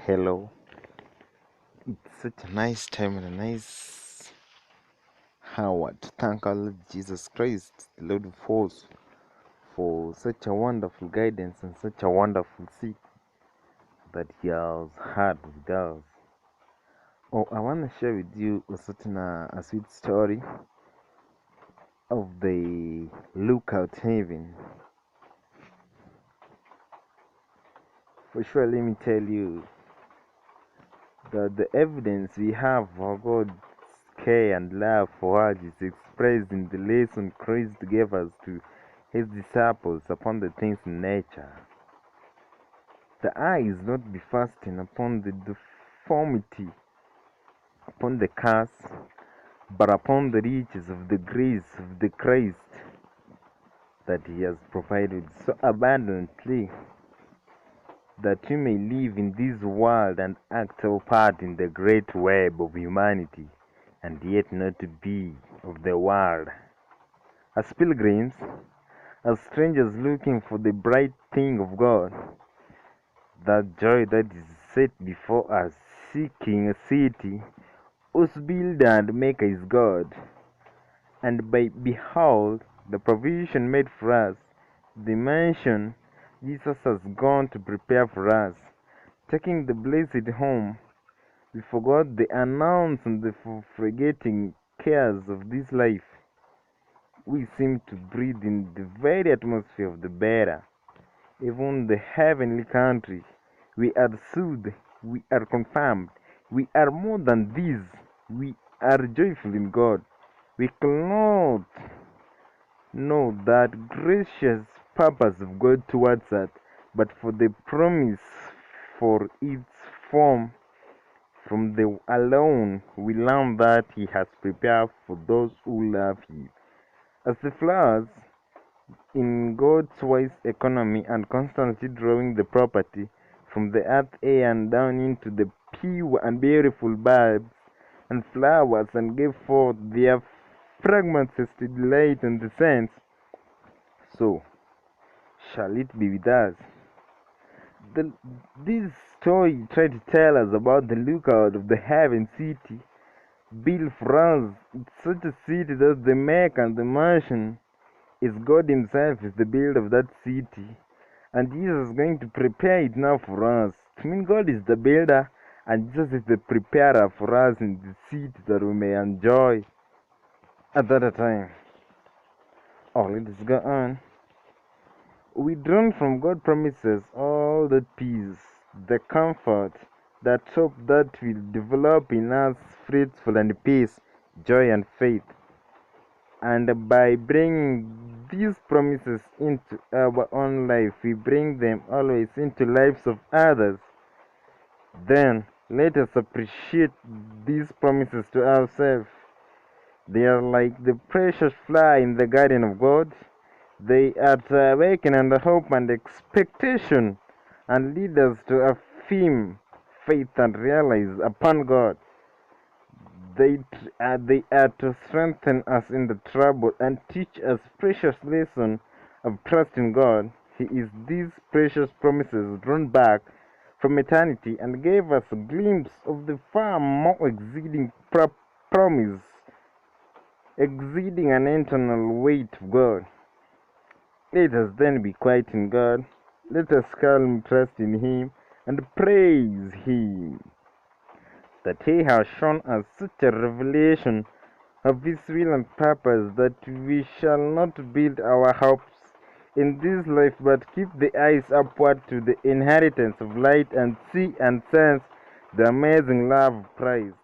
Hello. It's such a nice time and a nice hour to thank our Lord Jesus Christ, the Lord of hosts, for such a wonderful guidance and such a wonderful seat that He has had with us. Oh, I want to share with you a sweet story of the lookout heaven. For sure, let me tell you that the evidence we have for God's care and love for us is expressed in the lesson Christ gave us to His disciples upon the things in nature. The eye is not be fastened upon the deformity, upon the curse, but upon the riches of the grace of the Christ that He has provided so abundantly that we may live in this world and act our part in the great web of humanity, and yet not to be of the world. As pilgrims, as strangers looking for the bright thing of God, that joy that is set before us, seeking a city whose builder and maker is God, and by behold the provision made for us, the mansion Jesus has gone to prepare for us. Taking the blessed home, we forgot the announce and the forgetting cares of this life. We seem to breathe in the very atmosphere of the better, even the heavenly country. We are soothed, we are confirmed, we are more than these. We are joyful in God. We cannot know that gracious purpose of God towards us, but for the promise for its form from the alone we learn that He has prepared for those who love Him. As the flowers in God's wise economy and constantly drawing the property from the earth air and down into the pure and beautiful bulbs and flowers and give forth their fragrances to delight and the sense, so shall it be with us. This story tried to tell us about the lookout of the heaven city built for us. It's such a city that the maker and the mansion is God Himself is the builder of that city, and Jesus is going to prepare it now for us. I mean, God is the builder, and Jesus is the preparer for us in the city that we may enjoy at that time. Oh, let us go on. We drawn from God promises all that peace, the comfort, that hope that will develop in us fruitful and peace, joy and faith. And by bringing these promises into our own life, we bring them always into lives of others. Then let us appreciate these promises to ourselves. They are like the precious flower in the garden of God. They are to awaken and hope and expectation and lead us to affirm faith and realize upon God. They are to strengthen us in the trouble and teach us precious lesson of trust in God. He is these precious promises drawn back from eternity and gave us a glimpse of the far more exceeding promise, exceeding an eternal weight of God. Let us then be quiet in God. Let us calm trust in Him and praise Him that He has shown us such a revelation of His will and purpose that we shall not build our hopes in this life but keep the eyes upward to the inheritance of light and see and sense the amazing love of Christ.